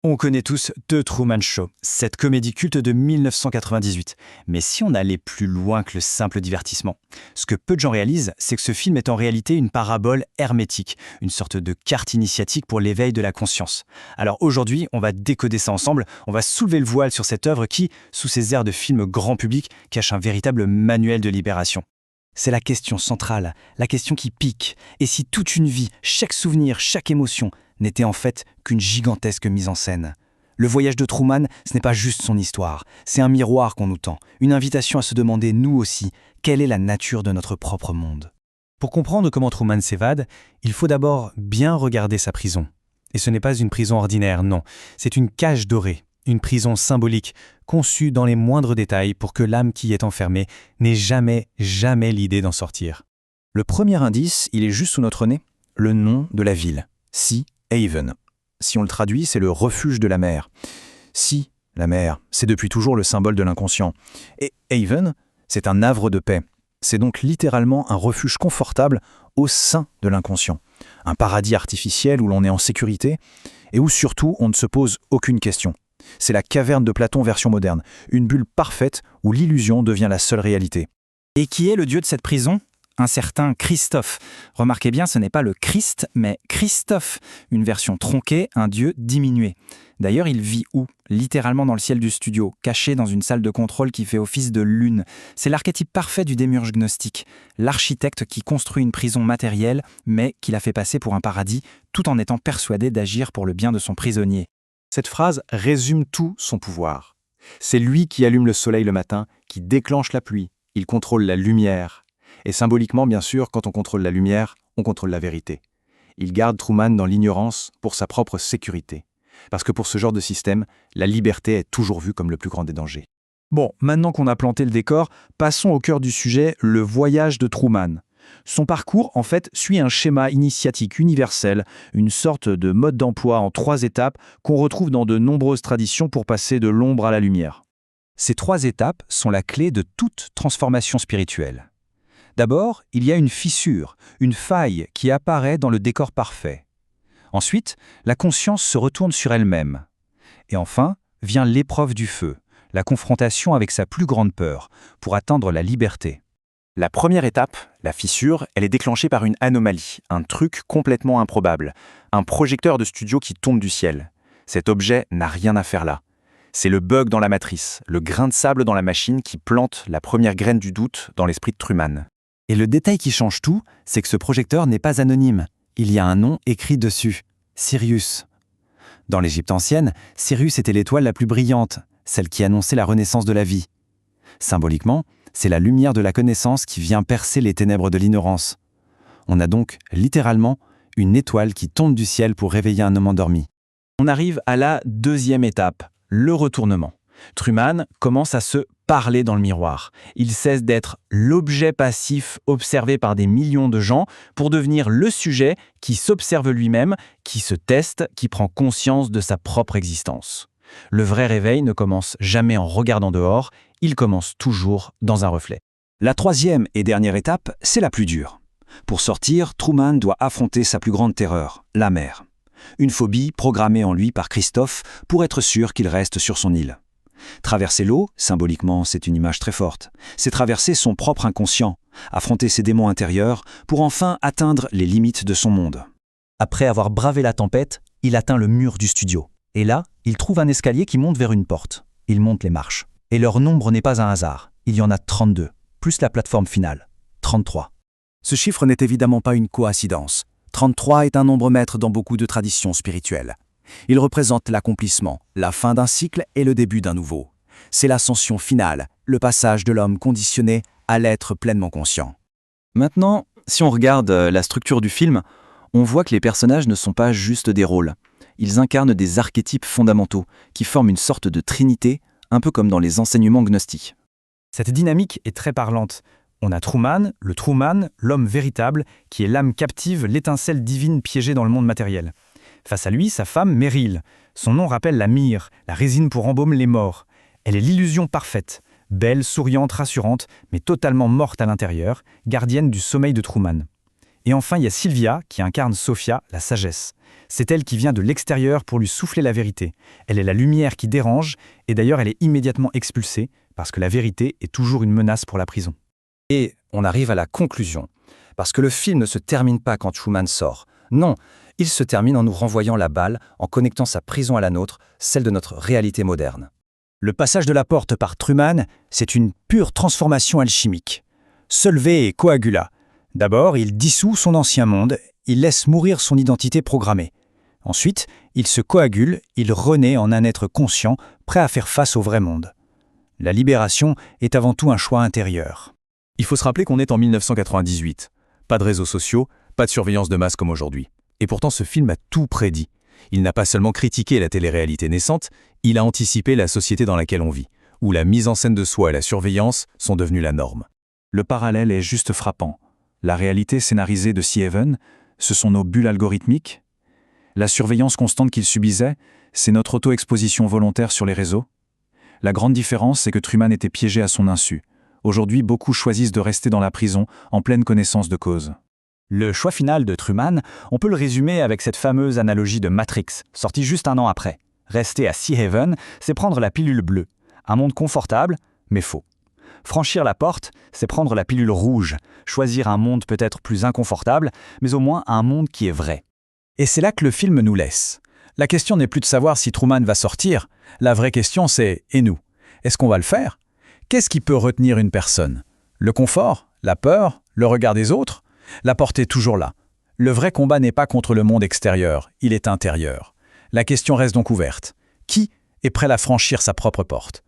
On connaît tous The Truman Show, cette comédie culte de 1998. Mais si on allait plus loin que le simple divertissement, ce que peu de gens réalisent, c'est que ce film est en réalité une parabole hermétique, une sorte de carte initiatique pour l'éveil de la conscience. Alors aujourd'hui, on va décoder ça ensemble, on va soulever le voile sur cette œuvre qui, sous ses airs de film grand public, cache un véritable manuel de libération. C'est la question centrale, la question qui pique. Et si toute une vie, chaque souvenir, chaque émotion, n'était en fait qu'une gigantesque mise en scène. Le voyage de Truman, ce n'est pas juste son histoire, c'est un miroir qu'on nous tend, une invitation à se demander, nous aussi, quelle est la nature de notre propre monde. Pour comprendre comment Truman s'évade, il faut d'abord bien regarder sa prison. Et ce n'est pas une prison ordinaire, non, c'est une cage dorée, une prison symbolique, conçue dans les moindres détails pour que l'âme qui y est enfermée n'ait jamais l'idée d'en sortir. Le premier indice, il est juste sous notre nez, le nom de la ville, Sea Haven. Si on le traduit, c'est le refuge de la mer. Sea, la mer, c'est depuis toujours le symbole de l'inconscient. Et Haven, c'est un havre de paix. C'est donc littéralement un refuge confortable au sein de l'inconscient. Un paradis artificiel où l'on est en sécurité et où surtout on ne se pose aucune question. C'est la caverne de Platon version moderne, une bulle parfaite où l'illusion devient la seule réalité. Et qui est le dieu de cette prison ? Un certain Christophe. Remarquez bien, ce n'est pas le Christ, mais Christophe, une version tronquée, un dieu diminué. D'ailleurs, il vit où ? Littéralement dans le ciel du studio, caché dans une salle de contrôle qui fait office de lune. C'est l'archétype parfait du démiurge gnostique, l'architecte qui construit une prison matérielle, mais qui la fait passer pour un paradis, tout en étant persuadé d'agir pour le bien de son prisonnier. Cette phrase résume tout son pouvoir. C'est lui qui allume le soleil le matin, qui déclenche la pluie. Il contrôle la lumière. Et symboliquement, bien sûr, quand on contrôle la lumière, on contrôle la vérité. Il garde Truman dans l'ignorance pour sa propre sécurité. Parce que pour ce genre de système, la liberté est toujours vue comme le plus grand des dangers. Bon, maintenant qu'on a planté le décor, passons au cœur du sujet, le voyage de Truman. Son parcours, en fait, suit un schéma initiatique universel, une sorte de mode d'emploi en 3 étapes qu'on retrouve dans de nombreuses traditions pour passer de l'ombre à la lumière. Ces 3 étapes sont la clé de toute transformation spirituelle. D'abord, il y a une fissure, une faille qui apparaît dans le décor parfait. Ensuite, la conscience se retourne sur elle-même. Et enfin, vient l'épreuve du feu, la confrontation avec sa plus grande peur, pour atteindre la liberté. La première étape, la fissure, elle est déclenchée par une anomalie, un truc complètement improbable, un projecteur de studio qui tombe du ciel. Cet objet n'a rien à faire là. C'est le bug dans la matrice, le grain de sable dans la machine qui plante la première graine du doute dans l'esprit de Truman. Et le détail qui change tout, c'est que ce projecteur n'est pas anonyme. Il y a un nom écrit dessus, Sirius. Dans l'Égypte ancienne, Sirius était l'étoile la plus brillante, celle qui annonçait la renaissance de la vie. Symboliquement, c'est la lumière de la connaissance qui vient percer les ténèbres de l'ignorance. On a donc, littéralement, une étoile qui tombe du ciel pour réveiller un homme endormi. On arrive à la 2e étape, le retournement. Truman commence à se parler dans le miroir. Il cesse d'être l'objet passif observé par des millions de gens pour devenir le sujet qui s'observe lui-même, qui se teste, qui prend conscience de sa propre existence. Le vrai réveil ne commence jamais en regardant dehors, il commence toujours dans un reflet. La 3e et dernière étape, c'est la plus dure. Pour sortir, Truman doit affronter sa plus grande terreur, la mer. Une phobie programmée en lui par Christophe pour être sûr qu'il reste sur son île. Traverser l'eau, symboliquement, c'est une image très forte. C'est traverser son propre inconscient, affronter ses démons intérieurs pour enfin atteindre les limites de son monde. Après avoir bravé la tempête, il atteint le mur du studio. Et là, il trouve un escalier qui monte vers une porte. Il monte les marches. Et leur nombre n'est pas un hasard. Il y en a 32, plus la plateforme finale, 33. Ce chiffre n'est évidemment pas une coïncidence. 33 est un nombre maître dans beaucoup de traditions spirituelles. Il représente l'accomplissement, la fin d'un cycle et le début d'un nouveau. C'est l'ascension finale, le passage de l'homme conditionné à l'être pleinement conscient. Maintenant, si on regarde la structure du film, on voit que les personnages ne sont pas juste des rôles. Ils incarnent des archétypes fondamentaux qui forment une sorte de trinité, un peu comme dans les enseignements gnostiques. Cette dynamique est très parlante. On a Truman, l'homme véritable, qui est l'âme captive, l'étincelle divine piégée dans le monde matériel. Face à lui, sa femme, Meryl. Son nom rappelle la myrrhe, la résine pour embaumer les morts. Elle est l'illusion parfaite, belle, souriante, rassurante, mais totalement morte à l'intérieur, gardienne du sommeil de Truman. Et enfin, il y a Sylvia qui incarne Sophia, la sagesse. C'est elle qui vient de l'extérieur pour lui souffler la vérité. Elle est la lumière qui dérange, et d'ailleurs elle est immédiatement expulsée, parce que la vérité est toujours une menace pour la prison. Et on arrive à la conclusion. Parce que le film ne se termine pas quand Truman sort. Non, il se termine en nous renvoyant la balle, en connectant sa prison à la nôtre, celle de notre réalité moderne. Le passage de la porte par Truman, c'est une pure transformation alchimique. Solvay et coagula. D'abord, il dissout son ancien monde, il laisse mourir son identité programmée. Ensuite, il se coagule, il renaît en un être conscient, prêt à faire face au vrai monde. La libération est avant tout un choix intérieur. Il faut se rappeler qu'on est en 1998. Pas de réseaux sociaux, pas de surveillance de masse comme aujourd'hui. Et pourtant, ce film a tout prédit. Il n'a pas seulement critiqué la télé-réalité naissante, il a anticipé la société dans laquelle on vit, où la mise en scène de soi et la surveillance sont devenues la norme. Le parallèle est juste frappant. La réalité scénarisée de Sea Haven, ce sont nos bulles algorithmiques. La surveillance constante qu'il subissait, c'est notre auto-exposition volontaire sur les réseaux. La grande différence, c'est que Truman était piégé à son insu. Aujourd'hui, beaucoup choisissent de rester dans la prison, en pleine connaissance de cause. Le choix final de Truman, on peut le résumer avec cette fameuse analogie de Matrix, sortie juste un an après. Rester à Sea Haven, c'est prendre la pilule bleue. Un monde confortable, mais faux. Franchir la porte, c'est prendre la pilule rouge. Choisir un monde peut-être plus inconfortable, mais au moins un monde qui est vrai. Et c'est là que le film nous laisse. La question n'est plus de savoir si Truman va sortir. La vraie question, c'est « et nous ? Est-ce qu'on va le faire ? Qu'est-ce qui peut retenir une personne ? Le confort ? La peur ? Le regard des autres ? La porte est toujours là. Le vrai combat n'est pas contre le monde extérieur, il est intérieur. La question reste donc ouverte. Qui est prêt à franchir sa propre porte ?